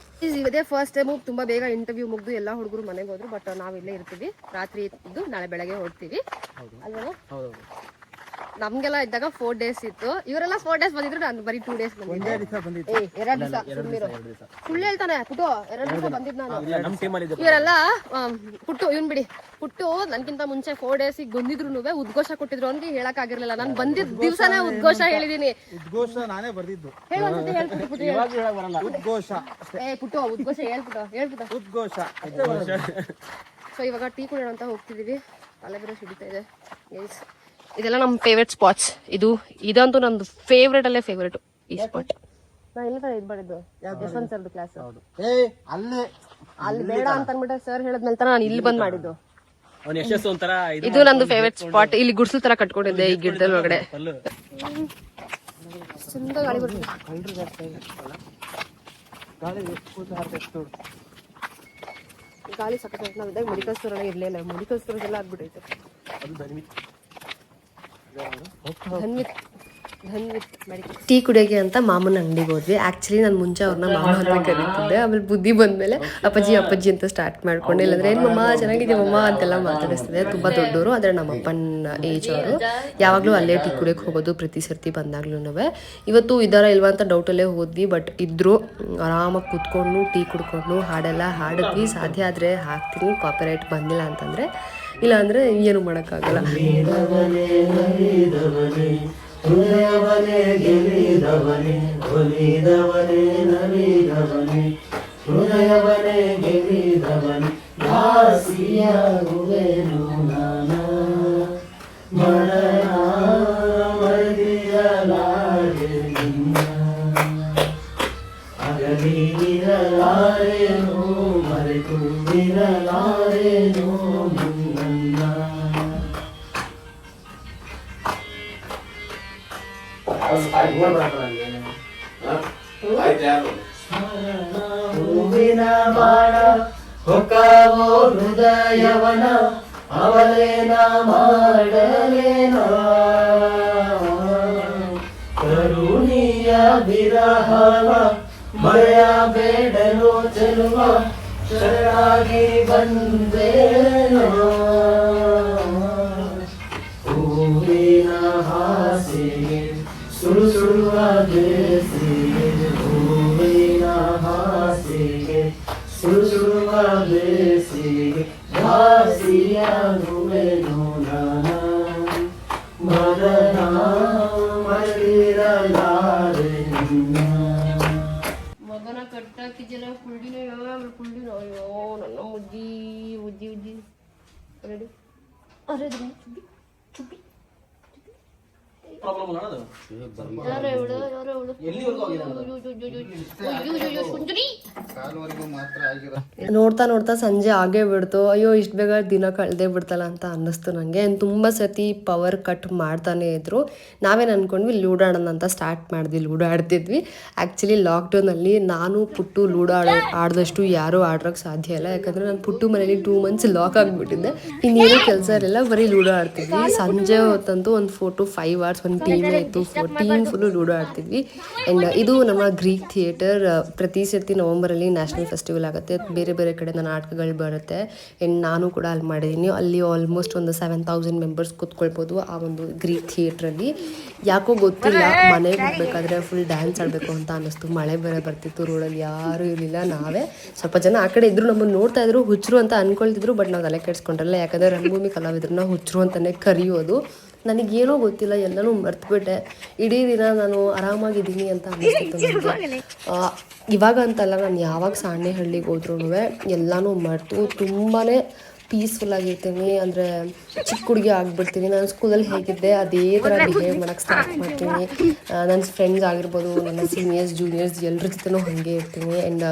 ಇದೇ ಫಸ್ಟ್ ಟೈಮು ತುಂಬ ಬೇಗ ಇಂಟರ್ವ್ಯೂ ಮುಗಿದು ಎಲ್ಲ ಹುಡುಗರು ಮನೆಗೆ ಹೋದ್ರು. ಬಟ್ ನಾವು ಇಲ್ಲೇ ಇರ್ತೀವಿ, ರಾತ್ರಿ ಇದ್ದು ನಾಳೆ ಬೆಳಗ್ಗೆ ಹೊರಡ್ತೀವಿ ಅಲ್ವಾ. ಹೌದೌದು. ನಮ್ಗೆಲ್ಲ ಇದ್ದಾಗ 4 days ಇತ್ತು, ಇವರೆಲ್ಲ 4 days ಬಂದಿದ್ರು, ನಾನು ಬರೀ 2 days ಬಂದಿದ್ದೆ. 2 ದಿವಸ ಸುಳ್ಳು ಹೇಳ್ತಾನೆ ಪುಟ್ಟು, 2 ದಿವಸ ಬಂದಿದ್ದು ನಾನು. ನಮ್ಮ ಟೀಮಲ್ಲಿ ಇವರೆಲ್ಲ ಪುಟ್ಟು ಇವನ್ ಬಿಡಿ, ಪುಟ್ಟು ನನ್ಕಿಂತ ಮುಂಚೆ 4 days ಉದ್ಘೋಷ ಕೊಟ್ಟಿದ್ರು. ಅವ್ನಿಗೆ ಹೇಳಕ್ ಆಗಿರ್ಲಿಲ್ಲ, ನಾನು ಬಂದಿದ್ದ ದಿವಸನೇ ಉದ್ಘೋಷ ಹೇಳಿದೀನಿ. ಉದ್ಘೋಷ ನಾನೇ ಬರ್ದಿದ್ದು. ಹೇಳೋದ್ಸತಿ ಹೇಳ್ಬಿಟ್ಟು ಉದ್ಘೋಷ ಪುಟ್ಟು ಉದ್ಘೋಷ ಹೇಳ್ಬಿಟ್ಟು ಉದ್ಘೋಷ. ಸೊ ಇವಾಗ ಟೀ ಕುಡಿಯೋಣ ಅಂತ ಹೋಗ್ತಿದೀವಿ. ತಲೆ ಬೇರೆ ಸಿಡಿತಾ ಇದೆ ಗೈಸ್. ಇದೆಲ್ಲ ನಮ್ಮ ಫೇವ್ರೆಟ್ ಸ್ಪಾಟ್ಸ್. ಇದಂತೂ ನಮ್ದು ಫೇವ್ರೇಟ್ ಅಲ್ಲೇ ಫೇವ್ರೇಟ್ ಈ ಸ್ಪಾಟ್. ನಾ ಇಲ್ಲ ಇದು ಮಾಡಿದ್ದು ಯಶವಂತ್ ಸರ್ದು ಕ್ಲಾಸ್. ಅಲ್ಲಿ ಬೇಡ ಅಂತ ಅಂದ್ಬಿಟ್ಟು ಸರ್ ಹೇಳಿದ್ಮೇಲೆ ನಾನು ಇಲ್ಲಿ ಬಂದ್ ಮಾಡಿದ್ದು. ಇದು ನಂದು ಫೇವ್ರೇಟ್ ಸ್ಪಾಟ್. ಇಲ್ಲಿ ಗುಡ್ಸಲ್ ತರ ಕಟ್ಕೊಂಡಿದ್ದೆ ಈ ಗಿಡದ ಒಳಗಡೆ. ಚಂದ ಗಾಳಿ ಬರ್ತದೆ. ಗಾಳಿ ಸಖತ್. ನಾವು ಇದ್ದಾಗ ಮೆಡಿಕಲ್ ಸ್ಟೋರ್ ಒಳಗೆ ಇರ್ಲಿಲ್ಲ, ಮೆಡಿಕಲ್ ಸ್ಟೋರ್ ಎಲ್ಲ ಆಗ್ಬಿಟ್ಟೈತೆ. ಟೀ ಕುಡಿಯೋಕೆ ಅಂತ ಮಾಮನ ಅಂಗಡಿಗೆ ಹೋದ್ವಿ. ಆಕ್ಚುಲಿ ನಾನು ಮುಂಚೆ ಅವ್ರನ್ನ ಮಾಮ ಅಂತ ಕರೀತಿದ್ದೆ. ಆಮೇಲೆ ಬುದ್ಧಿ ಬಂದ್ಮೇಲೆ ಅಪ್ಪಾಜಿ ಅಂತ ಸ್ಟಾರ್ಟ್ ಮಾಡ್ಕೊಂಡೆ. ಇಲ್ಲಾಂದ್ರೆ ಏನ್ ಮಮ್ಮ ಚೆನ್ನಾಗಿದೆ ಮಮ್ಮ ಅಂತೆಲ್ಲ ಮಾತಾಡಿಸ್ತಿದೆ. ತುಂಬಾ ದೊಡ್ಡವರು, ಆದ್ರೆ ನಮ್ಮ ಅಪ್ಪನ ಏಜ್ ಅವರು. ಯಾವಾಗ್ಲೂ ಅಲ್ಲೇ ಟೀ ಕುಡಿಯೋಕೆ ಹೋಗೋದು ಪ್ರತಿ ಸರ್ತಿ ಬಂದಾಗ್ಲೂ. ಇವತ್ತು ಇದಾರ ಇಲ್ವಾ ಅಂತ ಡೌಟಲ್ಲೇ ಹೋದ್ವಿ, ಬಟ್ ಇದ್ರು. ಆರಾಮಾಗಿ ಕೂತ್ಕೊಂಡು ಟೀ ಕುಡ್ಕೊಂಡು ಹಾಡೆಲ್ಲ ಹಾಡಿದ್ವಿ. ಸಾಧ್ಯ ಆದ್ರೆ ಹಾಕ್ತೀನಿ, ಕಾಪಿರೈಟ್ ಬಂದಿಲ್ಲ ಅಂತಂದ್ರೆ, ಇಲ್ಲ ಅಂದ್ರೆ ಏನು ಮಾಡೋಕ್ಕಾಗಲ್ಲ. ಹೃದಯವನೇ ಗೆಲಿದವನೇ ಒಲಿದವನೇ ನಲಿದವನೇ, ಹೃದಯವನೇ ಗೆಲಿದವನೇ ದಾಸಿಯಾಗುವೆನು ನಾನು. ಮರಣ ಮರೆಯಲಾರೆ ನಿನ್ನ, ಅಗಲಿರಲಾರೆನು ಮರೆತು ಇರಲಾರೆನು ನಿನ್ನ. ಹೂವಿನ ಬಾಣ ಹೊಕ್ಕವೋ ಹೃದಯವನ, ಅವಲೇನ ಮಾಡಲೇನ. ಕರುಣಿಯ ವಿರಹವ ಮರೆಯಬೇಡಲು ಚೆಲುವ, ಶರಣಾಗಿ ಬಂದೇನೋ. ಹೂವಿನ ಹಾಸಿಗೆ ಸುಡು ಸುಡುವ ಬೇಸಿಗೆ, ಹೂವಿನ ಹಾಸಿಗೆ ಸುಡು ಸುಡುವ ಬೇಸಿಗೆ, ದಾಸಿಯಾಗುವೆನು ನಾನು. ಮರಣ ಮರಿರಲಾರೆ ನಿನ್ನ. ಮಗನ ಕಟ್ಟಾಕಿದ್ದೆಲ್ಲ ಕುಳ್ಳಿನೋ ಕುಳ್ಳಿನೋ. ಅಯ್ಯೋ ನನ್ನ ಮುಜ್ಜಿ ಉಜ್ಜಿ ಉಜ್ಜಿ ರೆಡಿ. ಅರೆ ಚುಪ್ಪಿ ನೋಡ್ತಾ ನೋಡ್ತಾ ಸಂಜೆ ಆಗೇ ಬಿಡ್ತು. ಅಯ್ಯೋ ಇಷ್ಟು ಬೇಗ ದಿನ ಕಳೆದೇ ಬಿಡ್ತಲ್ಲ ಅಂತ ಅನ್ನಿಸ್ತು ನನಗೆ. ತುಂಬ ಸತಿ ಪವರ್ ಕಟ್ ಮಾಡ್ತಾನೆ ಇದ್ರು. ನಾವೇನು ಅನ್ಕೊಂಡ್ವಿ ಲೂಡೋ ಆಡೋಣ ಅಂತ ಸ್ಟಾರ್ಟ್ ಮಾಡಿದ್ವಿ. ಲೂಡೋ ಆಡ್ತಿದ್ವಿ. ಆ್ಯಕ್ಚುಲಿ ಲಾಕ್ಡೌನಲ್ಲಿ ನಾನು ಪುಟ್ಟು ಲೂಡೋ ಆಡಿದಷ್ಟು ಯಾರೂ ಆಡೋಕ್ಕೆ ಸಾಧ್ಯ ಇಲ್ಲ. ಯಾಕಂದರೆ ನಾನು ಪುಟ್ಟು ಮನೇಲಿ 2 months ಲಾಕ್ ಆಗಿಬಿಟ್ಟಿದ್ದೆ. ಇನ್ನೇನು ಕೆಲಸ ಇರಲಿಲ್ಲ, ಬರೀ ಲೂಡೋ ಆಡ್ತಿದ್ವಿ. ಸಂಜೆ ಹೊತ್ತಂತೂ ಒಂದು 4 to 5 hours ಒಂದು ಟೀಮೇ ಇತ್ತು. ಟೀಮ್ ಫುಲ್ಲು ಲೂಡೋ ಆಡ್ತಿದ್ವಿ. ಆ್ಯಂಡ್ ಇದು ನಮ್ಮ ಗ್ರೀಕ್ ಥಿಯೇಟರ್. ಪ್ರತಿ ಸರ್ತಿ ನವಂಬರಲ್ಲಿ ನ್ಯಾಷನಲ್ ಫೆಸ್ಟಿವಲ್ ಆಗುತ್ತೆ. ಬೇರೆ ಬೇರೆ ಕಡೆಯಿಂದ ನಾಟಕಗಳು ಬರುತ್ತೆ. ಆ್ಯಂಡ್ ನಾನು ಕೂಡ ಅಲ್ಲಿ ಮಾಡಿದ್ದೀನಿ. ಅಲ್ಲಿ ಆಲ್ಮೋಸ್ಟ್ ಒಂದು 7,000 ಮೆಂಬರ್ಸ್ ಕೂತ್ಕೊಳ್ಬೋದು ಆ ಒಂದು ಗ್ರೀಕ್ ಥಿಯೇಟ್ರಲ್ಲಿ. ಯಾಕೋ ಗೊತ್ತಿಲ್ಲ, ಮನೆಗೆ ಹೋಗ್ಬೇಕಾದ್ರೆ ಫುಲ್ ಡ್ಯಾನ್ಸ್ ಆಡಬೇಕು ಅಂತ ಅನ್ನಿಸ್ತು. ಮಳೆ ಬೇರೆ ಬರ್ತಿತ್ತು, ರೋಡಲ್ಲಿ ಯಾರೂ ಇರಲಿಲ್ಲ. ನಾವೇ ಸ್ವಲ್ಪ ಜನ ಆ ಕಡೆ ಇದ್ರು, ನಮ್ಮನ್ನು ನೋಡ್ತಾ ಇದ್ರು, ಹುಚ್ಚರು ಅಂತ ಅನ್ಕೊಳ್ತಿದ್ರು. ಬಟ್ ನಾವು ತಲೆ ಕೆಡಿಸ್ಕೊಂಡ್ರಲ್ಲ, ಯಾಕಂದರೆ ರಂಗಭೂಮಿ ಕಲಾವಿದ್ರನ್ನ ಹುಚ್ಚರು ಅಂತಲೇ ಕರೆಯೋದು. ನನಗೇನೋ ಗೊತ್ತಿಲ್ಲ, ಎಲ್ಲನೂ ಮರ್ತುಬಿಟ್ಟೆ. ಇಡೀ ದಿನ ನಾನು ಆರಾಮಾಗಿದ್ದೀನಿ ಅಂತ ಅನ್ನಿಸ್ತಿತ್ತು ನನಗೆ. ಇವಾಗ ಅಂತಲ್ಲ, ನಾನು ಯಾವಾಗ ಸಾಣೆಹಳ್ಳಿಗೆ ಹೋದ್ರೂ ಎಲ್ಲನೂ ಮರೆತು ತುಂಬಾ ಪೀಸ್ಫುಲ್ಲಾಗಿರ್ತೀನಿ. ಅಂದರೆ ಚಿಕ್ಕ ಹುಡುಗಿ ಆಗಿಬಿಡ್ತೀನಿ. ನಾನು ಸ್ಕೂಲಲ್ಲಿ ಹೇಗಿದ್ದೆ ಅದೇ ಥರ ಬಿಹೇವ್ ಮಾಡೋಕ್ಕೆ ಸ್ಟಾರ್ಟ್ ಮಾಡ್ತೀನಿ. ನನ್ನ ಫ್ರೆಂಡ್ಸ್ ಆಗಿರ್ಬೋದು, ನನ್ನ ಸೀನಿಯರ್ಸ್ ಜೂನಿಯರ್ಸ್ ಎಲ್ಲರ ಜೊತೆನೂ ಹಾಗೆ ಇರ್ತೀನಿ. ಆ್ಯಂಡ್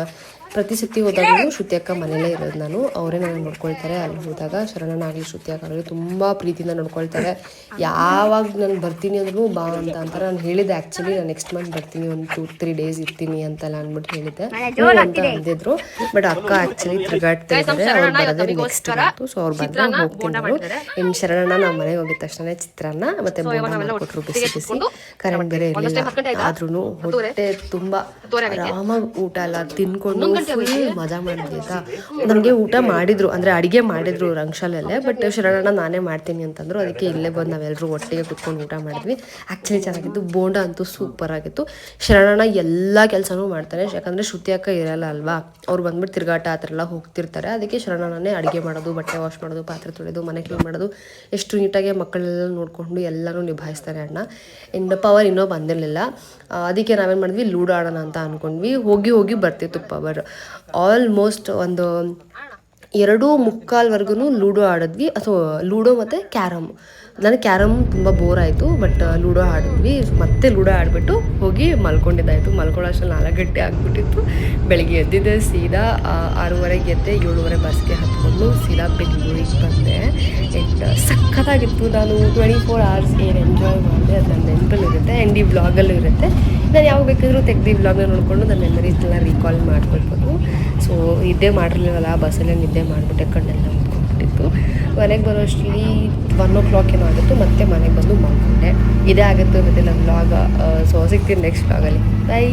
ಪ್ರತಿ ಸತಿ ಹೋದಾಗಲೂ ಶ್ರುತಿ ಅಕ್ಕ ಮನೇಲೇ ಇರೋದು ನಾನು. ಅವರೇ ನಾನು ನೋಡ್ಕೊಳ್ತಾರೆ. ಅಲ್ಲಿ ಹೋದಾಗ ಶರಣನಾಗಲಿ ಶ್ರುತಿ ಅಕ್ಕ ಆಗಲಿ ತುಂಬ ಪ್ರೀತಿಯಿಂದ ನೋಡ್ಕೊಳ್ತಾರೆ. ಯಾವಾಗ ನಾನು ಬರ್ತೀನಿ ಅಂದ್ರೂ ಬಾ ಅಂತ ಅಂತಾರೆ. ನಾನು ಹೇಳಿದ್ದೆ ಆ್ಯಕ್ಚುಲಿ ನಾನು ನೆಕ್ಸ್ಟ್ ಮಂತ್ ಬರ್ತೀನಿ, ಒಂದು 2-3 days ಇರ್ತೀನಿ ಅಂತೆಲ್ಲ ಅಂದ್ಬಿಟ್ಟು ಹೇಳಿದ್ದೆ ಅಂತ ಅಂದಿದ್ರು. ಬಟ್ ಅಕ್ಕ ಆ್ಯಕ್ಚುಲಿ ತಿರುಗಾಡ್ತಾ ಇದ್ದಾರೆ. ಅವ್ರು ಬರೋದೇ ನೆಕ್ಸ್ಟ್ ಮಂತು. ಸೊ ಅವ್ರು ಬಂದರೆ ಹೋಗ್ತೀನಿ ನಾನು. ಇನ್ನು ಶರಣನ ನಾವು ಮನೆಗೆ ಹೋಗಿದ ತಕ್ಷಣ ಚಿತ್ರಾನ್ನ ಮತ್ತು ಬೋಂಡ ಕೊಟ್ಟರು ಬಿಸಿ ಬಿಸಿ. ಕರೆಂಟ್ ಬೇರೆ ಇರಲಿಲ್ಲ. ಆದ್ರೂ ಹೊಟ್ಟೆ ತುಂಬ ಆರಾಮಾಗಿ ಊಟ ಎಲ್ಲ ತಿನ್ಕೊಂಡು ಫುಲ್ ಮಜಾ ಮಾಡಿದ್ವಿ ಆಯ್ತಾ. ನನಗೆ ಊಟ ಮಾಡಿದ್ರು, ಅಂದರೆ ಅಡುಗೆ ಮಾಡಿದ್ರು ರಂಗಶಾಲೆಯಲ್ಲೇ. ಬಟ್ ಶರಣಣ್ಣ ನಾನೇ ಮಾಡ್ತೀನಿ ಅಂತಂದ್ರು, ಅದಕ್ಕೆ ಇಲ್ಲೇ ಬಂದು ನಾವೆಲ್ಲರೂ ಒಟ್ಟಿಗೆ ಕುತ್ಕೊಂಡು ಊಟ ಮಾಡಿದ್ವಿ. ಆ್ಯಕ್ಚುಲಿ ಚೆನ್ನಾಗಿತ್ತು. ಬೋಂಡ ಅಂತೂ ಸೂಪರ್ ಆಗಿತ್ತು. ಶರಣಣ್ಣ ಎಲ್ಲ ಕೆಲಸನೂ ಮಾಡ್ತಾರೆ, ಯಾಕಂದರೆ ಶ್ರುತಿ ಅಕ್ಕ ಇರಲ್ಲ ಅಲ್ವಾ, ಅವ್ರು ಬಂದ್ಬಿಟ್ಟು ತಿರುಗಾಟ ಆ ಥರ ಎಲ್ಲ ಹೋಗ್ತಿರ್ತಾರೆ. ಅದಕ್ಕೆ ಶರಣಣ್ಣನೇ ಅಡುಗೆ ಮಾಡೋದು, ಬಟ್ಟೆ ವಾಶ್ ಮಾಡೋದು, ಪಾತ್ರೆ ತೊಳೆದು, ಮನೆ ಕ್ಲೀನ್ ಮಾಡೋದು, ಎಷ್ಟು ನೀಟಾಗಿ ಮಕ್ಕಳೆಲ್ಲ ನೋಡಿಕೊಂಡು ಎಲ್ಲನೂ ನಿಭಾಯಿಸ್ತಾರೆ ಅಣ್ಣ. ಪವರ್ ಇನ್ನೂ ಬಂದಿರಲಿಲ್ಲ. ಅದಕ್ಕೆ ನಾವೇನು ಮಾಡಿದ್ವಿ, ಲೂಡೋ ಆಡೋಣ ಅಂತ ಅಂದ್ಕೊಂಡ್ವಿ. ಹೋಗಿ ಬರ್ತಿತ್ತು ಪವರ್. ಆಲ್ಮೋಸ್ಟ್ ಒಂದು 2:45 ಲೂಡೋ ಆಡಿದ್ವಿ, ಅಥವಾ ಲೂಡೋ ಮತ್ತು ಕ್ಯಾರಮ್. ನನಗೆ ಕ್ಯಾರಮ್ ತುಂಬ ಬೋರ್ ಆಯಿತು, ಬಟ್ ಲೂಡೋ ಆಡಿದ್ವಿ. ಮತ್ತೆ ಲೂಡೋ ಆಡಿಬಿಟ್ಟು ಹೋಗಿ ಮಲ್ಕೊಂಡಿದ್ದಾಯಿತು. ಮಲ್ಕೊಳ್ಳೋ ಅಷ್ಟರಲ್ಲಿ 4 ಗಂಟೆ ಆಗಿಬಿಟ್ಟಿತ್ತು. ಬೆಳಗ್ಗೆ ಎದ್ದಿದ್ದೆ ಸೀದಾ 6:30 ಎದ್ದೆ, 7:30 ಬಸ್ಗೆ ಹತ್ಕೊಂಡು ಸೀದಾ ಬೆಂಗಳೂರಿಗೆ ಬಂದೆ. ಸಖತ್ತಾಗಿತ್ತು. ನಾನು 24 hours ಏನು ಎಂಜಾಯ್ ಮಾಡಿದೆ, ಅದು ನನ್ನ ನೆನಪಲ್ಲಿರುತ್ತೆ. ಆ್ಯಂಡ್ ಈ ವ್ಲಾಗಲ್ಲೂ ಇರುತ್ತೆ. ನಾನು ಯಾವಾಗ ಬೇಕಾದರೂ ತೆಗೆದು ಈ ವ್ಲಾಗ್ನ ನೋಡಿಕೊಂಡು ನನ್ನ ಮೆಮರೀಸ್ನೆಲ್ಲ ರೀಕಾಲ್ ಮಾಡ್ಕೊಳ್ಬೋದು. ಸೊ ನಿದ್ದೆ ಮಾಡಿರಲಿಲ್ಲವಲ್ಲ, ಬಸ್ಸಲ್ಲೇ ನಿದ್ದೆ ಮಾಡಿಬಿಟ್ಟೆ, ಕಣ್ಣೆಲ್ಲ ಮುಚ್ಕೊಂಡ್ಬಿಟ್ಟಿತ್ತು. ಮನೆಗೆ ಬರೋ ಅಷ್ಟರಲ್ಲಿ 1 o'clock ಏನೋ ಆಗಿತ್ತು. ಮತ್ತೆ ಮನೆಗೆ ಬಂದು ಮಲ್ಕೊಂಡೆ. ಇದೇ ಆಗುತ್ತೆ ಇವತ್ತಿನ ವ್ಲಾಗ. ಸೊ ಸಿಗ್ತೀನಿ ನೆಕ್ಸ್ಟ್ ವ್ಲಾಗಲ್ಲಿ. ಬೈ.